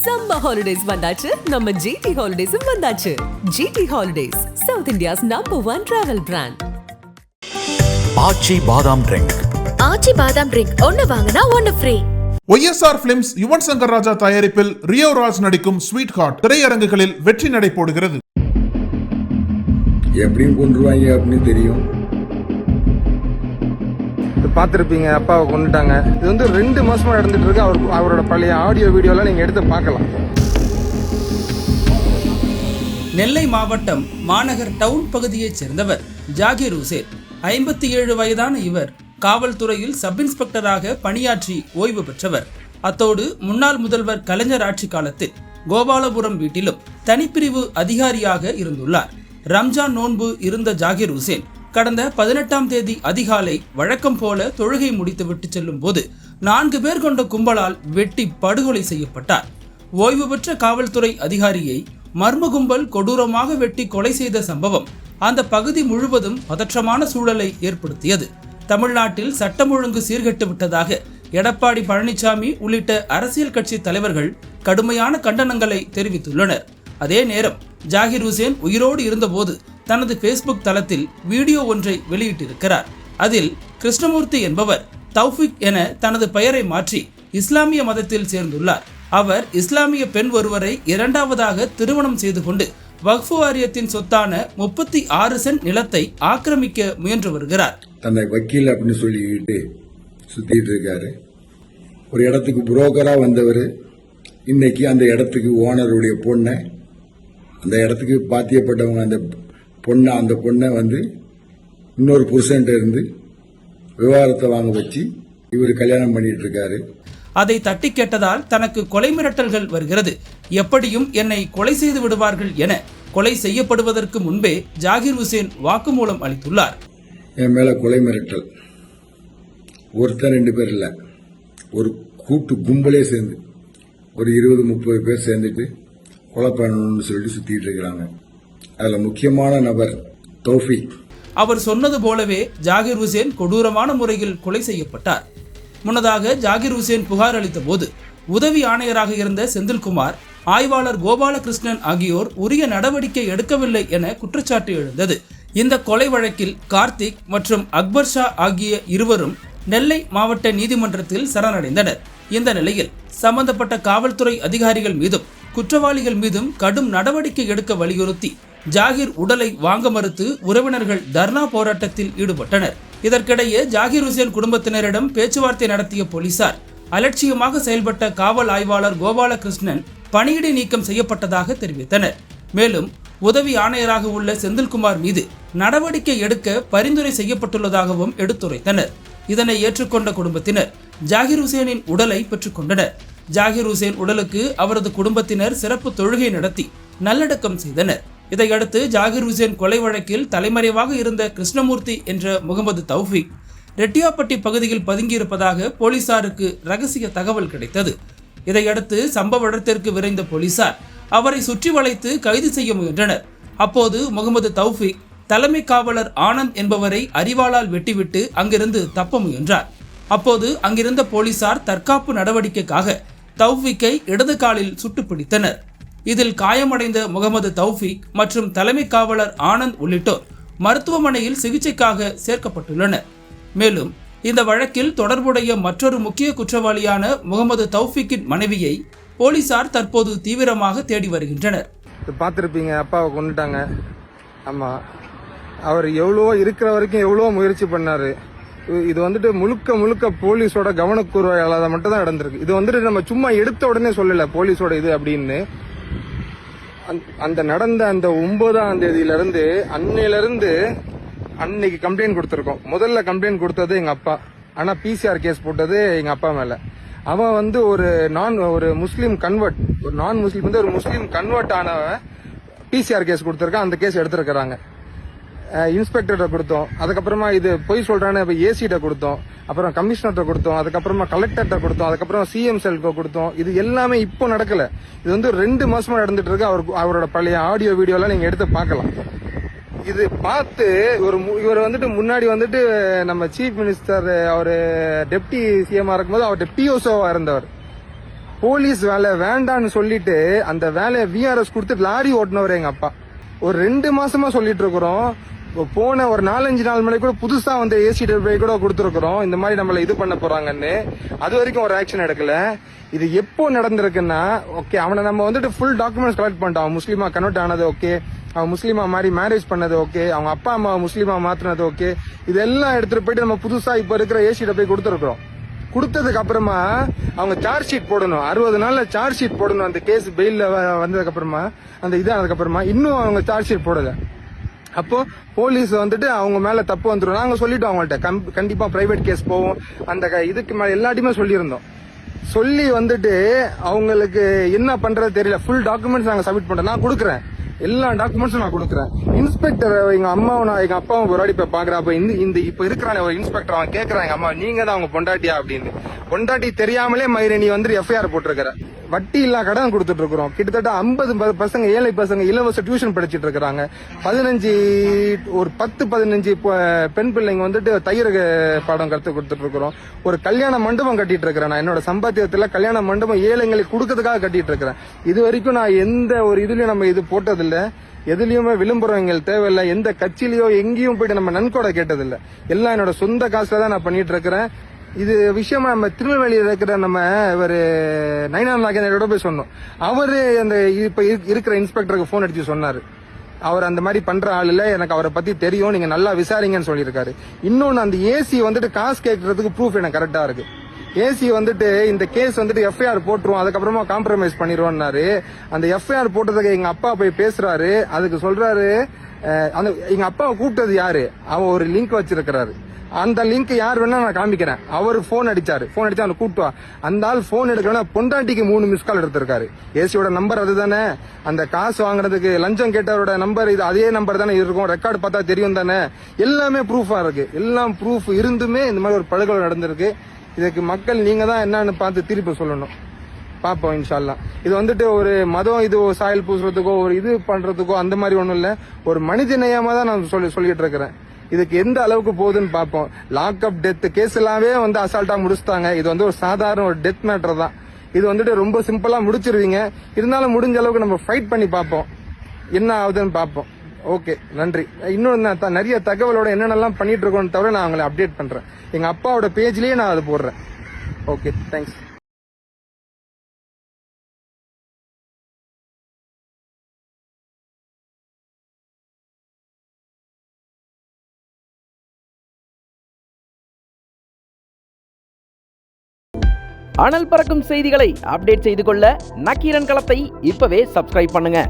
Summer holidays வந்தாச்சு, நம்ம GT Holidays வந்தாச்சு. GT Holidays, South India's #1 travel brand. ஆச்சி பாதாம் ட்ரிங்க். ஆச்சி பாதாம் ட்ரிங்க் ஒன்னு வாங்குனா ஒன்னு free. YSR Films Yuvan Shankar Raja தயாரிப்பில் ரியோ ராஜ் நடிக்கும் ஸ்வீட் ஹார்ட் திரையரங்குகளில் வெற்றி நடை போடுகிறது. எப்படியும் கொண்டுருவாங்க அப்படின்னு தெரியும். பார்த்துருப்பீங்க, அப்பாவை கொண்டுட்டாங்க. இது வந்து 2 மாசமா நடந்துட்டு இருக்கு. அவரோட பழைய ஆடியோ வீடியோலாம் நீங்க எடுத்து பார்க்கலாம். நெல்லை மாவட்டம் மாநகர் டவுன் பகுதியைச் சேர்ந்தவர் ஜாகிர் ஹுசேன். 57 வயதான இவர் காவல்துறையில் சப் இன்ஸ்பெக்டராக பணியாற்றி ஓய்வு பெற்றவர். அத்தோடு முன்னாள் முதல்வர் கலைஞர் ஆட்சி காலத்தில் கோபாலபுரம் வீட்டிலும் தனிப்பிரிவு அதிகாரியாக இருந்துள்ளார். ரம்ஜான் நோன்பு இருந்த ஜாகிர் ஹுசேன் கடந்த 18ஆம் தேதி அதிகாலை வழக்கம் போல தொழுகை முடித்துவிட்டு செல்லும் போது 4 பேர் கொண்ட கும்பலால் வெட்டி படுகொலை செய்யப்பட்டார். ஓய்வு பெற்ற காவல்துறை அதிகாரியை மர்ம கும்பல் கொடூரமாக வெட்டி கொலை செய்த சம்பவம் அந்த பகுதி முழுவதும் பதற்றமான சூழலை ஏற்படுத்தியது. தமிழ்நாட்டில் சட்டம் ஒழுங்கு சீர்கெட்டு விட்டதாக எடப்பாடி பழனிசாமி உள்ளிட்ட அரசியல் கட்சி தலைவர்கள் கடுமையான கண்டனங்களை தெரிவித்துள்ளனர். அதே நேரம் ஜாகிர் ஹுசேன் உயிரோடு இருந்தபோது தனது பேஸ்புக் தளத்தில் வீடியோ ஒன்றை வெளியிட்டிருக்கிறார். அதில் கிருஷ்ணமூர்த்தி என்பவர் தௌஃபிக் என தனது பெயரை மாற்றி இஸ்லாமிய மதத்தில் சேர்ந்துள்ளார். அவர் இஸ்லாமிய பெண் ஒருவரை 2வதாக திருமணம் செய்து கொண்டு வக்ஃபு வாரியத்தின் சொத்தான 36 சென்ட் நிலத்தை ஆக்கிரமிக்க முயன்று வருகிறார். தன்னை வக்கீல் அப்படின்னு சொல்லிட்டு சுத்திட்டு இருக்காரு. ஒரு இடத்துக்கு புரோக்கரா வந்தவர் இன்னைக்கு அந்த இடத்துக்கு ஓனருடைய பொண்ணை, அந்த இடத்துக்கு பாத்தியப்பட்டவங்க அந்த பொண்ணை வந்து இன்னொரு புருஷன்ட்ட இருந்து விவாகரத்தை வாங்க வச்சு இவர் கல்யாணம் பண்ணிட்டு இருக்காரு. அதை தட்டி கேட்டதால் தனக்கு கொலை மிரட்டல்கள் வருகிறது, எப்படியும் என்னை கொலை செய்து விடுவார்கள் என கொலை செய்யப்படுவதற்கு முன்பே ஜாகிர் ஹுசேன் வாக்குமூலம் அளித்துள்ளார். என் மேல கொலை மிரட்டல், ஒருத்தர் 2 பேர் இல்ல, ஒரு கூட்டு கும்பலே சேர்ந்து ஒரு 20-30 பேர் சேர்ந்துட்டு கொலை பண்ணணும்னு சொல்லிட்டு சுத்திட்டு இருக்கிறாங்க. அதுல முக்கியமான நபர் தௌஃபிக். அவர் சொன்னது போலவே ஜாகிர் ஹுசேன் கொடூரமான முறையில் கொலை செய்யப்பட்டார். முன்னதாக ஜாகிர் ஹுசேன் புகார் அளித்த போது உதவி ஆணையராக இருந்த செந்தில்குமார், ஆய்வாளர் கோபாலகிருஷ்ணன் ஆகியோர் உரிய நடவடிக்கை எடுக்கவில்லை என குற்றச்சாட்டு எழுந்தது. இந்த கொலை வழக்கில் கார்த்திக் மற்றும் அக்பர் ஷா ஆகிய இருவரும் நெல்லை மாவட்ட நீதிமன்றத்தில் சரணடைந்தனர். இந்த நிலையில் சம்பந்தப்பட்ட காவல்துறை அதிகாரிகள் மீதும் குற்றவாளிகள் மீதும் கடும் நடவடிக்கை எடுக்க வலியுறுத்தி ஜாகிர் உடலை வாங்க மறுத்து உறவினர்கள் தர்ணா போராட்டத்தில் ஈடுபட்டனர். இதற்கிடையே ஜாகிர் ஹுசேன் குடும்பத்தினரிடம் பேச்சுவார்த்தை நடத்திய போலீசார் அலட்சியமாக செயல்பட்ட காவல் ஆய்வாளர் கோபாலகிருஷ்ணன் பணியிடை நீக்கம் செய்யப்பட்டதாக தெரிவித்தனர். மேலும் உதவி ஆணையராக உள்ள செந்தில்குமார் மீது நடவடிக்கை எடுக்க பரிந்துரை செய்யப்பட்டுள்ளதாகவும் எடுத்துரைத்தனர். இதனை ஏற்றுக்கொண்ட குடும்பத்தினர் ஜாகிர் ஹுசேனின் உடலை பெற்றுக்கொண்டனர். ஜாகிர் ஹுசேன் உடலுக்கு அவரது குடும்பத்தினர் சிறப்பு தொழுகை நடத்தி நல்லடக்கம் செய்தனர். இதையடுத்து ஜாகிர் ஹுசேன் கொலை வழக்கில் தலைமறைவாக இருந்த கிருஷ்ணமூர்த்தி என்ற முகமது தௌஃபிக் ரெட்டியாப்பட்டி பகுதியில் பதுங்கியிருப்பதாக போலீசாருக்கு ரகசிய தகவல் கிடைத்தது. இதையடுத்து சம்பவ இடத்திற்கு விரைந்த போலீசார் அவரை சுற்றி வளைத்து கைது செய்ய முயன்றனர். அப்போது முகமது தௌஃபிக் தலைமை காவலர் ஆனந்த் என்பவரை அரிவாளால் வெட்டிவிட்டு அங்கிருந்து தப்ப முயன்றார். அப்போது அங்கிருந்த போலீசார் தற்காப்பு நடவடிக்கைக்காக தௌஃபிக்கை இடது காலில் சுட்டு பிடித்தனர். இதில் காயமடைந்த முகமது தௌஃபிக் மற்றும் தலைமை காவலர் ஆனந்த் உள்ளிட்டோர் மருத்துவமனையில் சிகிச்சைக்காக சேர்க்கப்பட்டுள்ளனர். மேலும் இந்த வழக்கில் தொடர்புடைய மற்றொரு முக்கிய குற்றவாளியான முகமது தௌஃபிக்கின் மனைவியை போலீசார் தற்போது தீவிரமாக தேடி வருகின்றனர். பார்த்துருப்பீங்க, அப்பாவை கொண்டுட்டாங்க. ஆமா, அவர் எவ்வளவோ இருக்கிற வரைக்கும் எவ்வளவோ முயற்சி பண்ணாரு. இது வந்துட்டு முழுக்க போலீஸோட கவனக்குறையால மட்டும் தான் நடந்திருக்கு. இது வந்துட்டு நம்ம சும்மா எடுத்த உடனே சொல்லல போலீஸோட இது அப்படின்னு. அந்த நடந்த அந்த 9ஆம் தேதியிலிருந்து அன்னைக்கு கம்ப்ளைண்ட் கொடுத்துருக்கோம். முதல்ல கம்ப்ளைண்ட் கொடுத்தது எங்க அப்பா, ஆனா PCR கேஸ் போட்டது எங்க அப்பா மேல. அவன் வந்து ஒரு முஸ்லீம் கன்வெர்ட், ஒரு நான் முஸ்லீம் வந்து ஒரு முஸ்லீம் கன்வெர்ட் ஆனவன் PCR கேஸ் கொடுத்துருக்கான். அந்த கேஸ் எடுத்திருக்கிறாங்க. இன்ஸ்பெக்டர்கிட்ட கொடுத்தோம், அதுக்கப்புறமா இது பொய் சொல்றான்னு ஏசிட்ட கொடுத்தோம், அப்புறம் கமிஷனர்கிட்ட கொடுத்தோம், அதுக்கப்புறமா கலெக்டர்கிட்ட கொடுத்தோம், அதுக்கப்புறம் CM செல்க்கு கொடுத்தோம். இது எல்லாமே இப்போ நடக்கல. இது வந்து 2 மாசமா நடந்துட்டு இருக்கு. அவரோட பழைய ஆடியோ வீடியோலாம் நீங்க எடுத்து பார்க்கலாம். இது பார்த்து இவர் வந்துட்டு முன்னாடி வந்துட்டு நம்ம சீஃப் மினிஸ்டர் அவரு டெப்டி CM இருக்கும்போது அவர்கிட்ட POSOவா இருந்தவர். போலீஸ் வேலை வேண்டான்னு சொல்லிட்டு அந்த வேலையை விஆர்எஸ் கொடுத்து லாரி ஓட்டினவர் எங்க அப்பா. ஒரு 2 மாசமா சொல்லிட்டு இருக்கிறோம். போன ஒரு 4-5 நாள் முன்னாடி கூட புதுசா வந்து ACW கூட கொடுத்துருக்கிறோம், இந்த மாதிரி நம்மள இது பண்ண போறாங்கன்னு. அது வரைக்கும் ஒரு ஆக்ஷன் எடுக்கல. இது எப்போ நடந்திருக்குன்னா, ஓகே அவனை நம்ம வந்துட்டு ஃபுல் டாக்குமெண்ட்ஸ் கலெக்ட் பண்ணிட்டோம். அவன் முஸ்லீமா கன்வெர்ட் ஆனது ஓகே, அவன் முஸ்லீமா மாதிரி மேரேஜ் பண்ணது ஓகே, அவங்க அப்பா அம்மா முஸ்லீமா மாத்தினது ஓகே, இதெல்லாம் எடுத்துட்டு போயிட்டு நம்ம புதுசா இப்ப இருக்கிற ACW கொடுத்துருக்கோம். கொடுத்ததுக்கு அப்புறமா அவங்க சார்ஜ் ஷீட் போடணும், 60 நாள்ல சார்ஜ் ஷீட் போடணும். அந்த கேஸ் பெயில்ல வந்ததுக்கு அப்புறமா, அந்த இதானதுக்கு அப்புறமா இன்னும் அவங்க சார்ஜ் ஷீட் போடல. அப்போ போலீஸ் வந்துட்டு அவங்க மேல தப்பு வந்துடும். நாங்க சொல்லிட்டோம் அவங்கள்ட்ட, கண்டிப்பா பிரைவேட் கேஸ் போவோம், அந்த இதுக்கு மேல எல்லாத்தையுமே சொல்லியிருந்தோம். சொல்லி வந்துட்டு அவங்களுக்கு என்ன பண்றது தெரியல. ஃபுல் டாக்குமெண்ட்ஸ் நாங்க சப்மிட் பண்றோம். நான் கொடுக்குறேன், எல்லா டாக்குமெண்ட்ஸும் நான் கொடுக்குறேன். இன்ஸ்பெக்டர் எங்க அம்மாவும் எங்க அப்பாவும் ஒரு வாடி இப்ப பாக்குறப்ப இந்த இப்ப இருக்கிறான ஒரு இன்ஸ்பெக்டர் அவன் கேட்கறான், எங்க அம்மா நீங்க தான் அவங்க பொண்டாட்டியா அப்படின்னு. பொண்டாட்டி தெரியாமலே மயிரை நீ வந்து எஃப்ஐஆர் போட்டிருக்கிற. வட்டி இல்லா கடன் கொடுத்துட்டு இருக்கிறோம். கிட்டத்தட்ட 50 பசங்க, ஏழை பசங்க இலவச டியூஷன் படிச்சுட்டு இருக்கிறாங்க. 10-15 பெண் பிள்ளைங்க வந்துட்டு தையர் பாடம் கத்து கொடுத்துட்டு இருக்கிறோம். ஒரு கல்யாண மண்டபம் கட்டிட்டு இருக்கிறேன். நான் என்னோட சம்பாத்தியத்துல கல்யாண மண்டபம் ஏழைங்களுக்கு கொடுக்கறதுக்காக கட்டிட்டு இருக்கிறேன். இது வரைக்கும் நான் எந்த ஒரு இதுலயும் நம்ம இது போட்டதில்லை. எதுலயுமே விளம்பரம் எங்களுக்கு தேவையில்லை. எந்த கட்சியிலயோ எங்கேயும் போயிட்டு நம்ம நன்கொடை கேட்டதில்லை. எல்லாம் என்னோட சொந்த காசுல தான் நான் பண்ணிட்டு இருக்கிறேன். இது விஷயமா நம்ம திருநெல்வேலியில் இருக்கிற நம்ம இவர் நயினார் நாகேந்திரோட போய் சொன்னோம். அவரு அந்த இப்ப இருக்கிற இன்ஸ்பெக்டருக்கு போன் அடிச்சு சொன்னாரு, அவர் அந்த மாதிரி பண்ற ஆள் இல்ல, எனக்கு அவரை பத்தி தெரியும், நீங்க நல்லா விசாரிங்கன்னு சொல்லியிருக்காரு. இன்னொன்னு அந்த ஏசி வந்துட்டு காசு கேட்கறதுக்கு ப்ரூஃப் எனக்கு கரெக்டா இருக்கு. ஏசி வந்துட்டு இந்த கேஸ் வந்துட்டு எஃப்ஐஆர் போட்டுருவோம், அதுக்கப்புறமா காம்ப்ரமைஸ் பண்ணிடுவோம்னாரு. அந்த எஃப்ஐஆர் போட்டதுக்கு எங்க அப்பா போய் பேசுறாரு. அதுக்கு சொல்றாரு, அந்த எங்க அப்பாவை கூப்பிட்டது யாரு, அவன் ஒரு லிங்க் வச்சிருக்கிறாரு. அந்த லிங்க் யார் வேணா நான் காமிக்கிறேன். அவர் போன் அடிச்சாரு, போன் அடிச்சா அவனை கூப்பிட்டு வா. அந்த ஆள் போன் எடுக்கணும், பொண்டாட்டிக்கு 3 மிஸ் கால் எடுத்திருக்காரு. ஏசியோட நம்பர் அதுதானே, அந்த காசு வாங்குறதுக்கு லஞ்சம் கேட்டவரோட நம்பர் இது, அதே நம்பர் தானே இருக்கும். ரெக்கார்டு பார்த்தா தெரியும் தானே. எல்லாமே ப்ரூஃபா இருக்கு. எல்லாம் ப்ரூஃப் இருந்துமே இந்த மாதிரி ஒரு படுகொலை நடந்திருக்கு. இதுக்கு மக்கள் நீங்க தான் என்னன்னு பார்த்து திருப்பி சொல்லணும். பாப்போம் இன்ஷால்லா. இது வந்துட்டு ஒரு மதம் இது சாயல் பூசுறதுக்கோ ஒரு இது பண்றதுக்கோ அந்த மாதிரி ஒண்ணும் இல்ல. ஒரு மனித நேயமா தான் நான் சொல்லிட்டு இருக்கிறேன். இதுக்கு எந்த அளவுக்கு போகுதுன்னு பார்ப்போம். லாக்அப் டெத் கேஸ் எல்லாமே வந்து அசால்ட்டா முடிச்சுட்டாங்க. இது வந்து ஒரு சாதாரண ஒரு டெத் மேட்டர் தான். இது வந்துட்டு ரொம்ப சிம்பிளா முடிச்சிருவீங்க. இருந்தாலும் முடிஞ்ச அளவுக்கு நம்ம ஃபைட் பண்ணி பார்ப்போம், என்ன ஆகுதுன்னு பார்ப்போம். ஓகே, நன்றி. இன்னும் நிறைய தகவலோட என்னென்னலாம் பண்ணிட்டு இருக்கோன்னு தவிர நான் அவங்களை அப்டேட் பண்றேன். எங்க அப்பாவோட பேஜ்லயே நான் அது போடுறேன். Okay, thanks. அனல் பறக்கும் செய்திகளை அப்டேட் செய்து கொள்ள நக்கீரன் களத்தை இப்பவே சப்ஸ்கிரைப் பண்ணுங்க.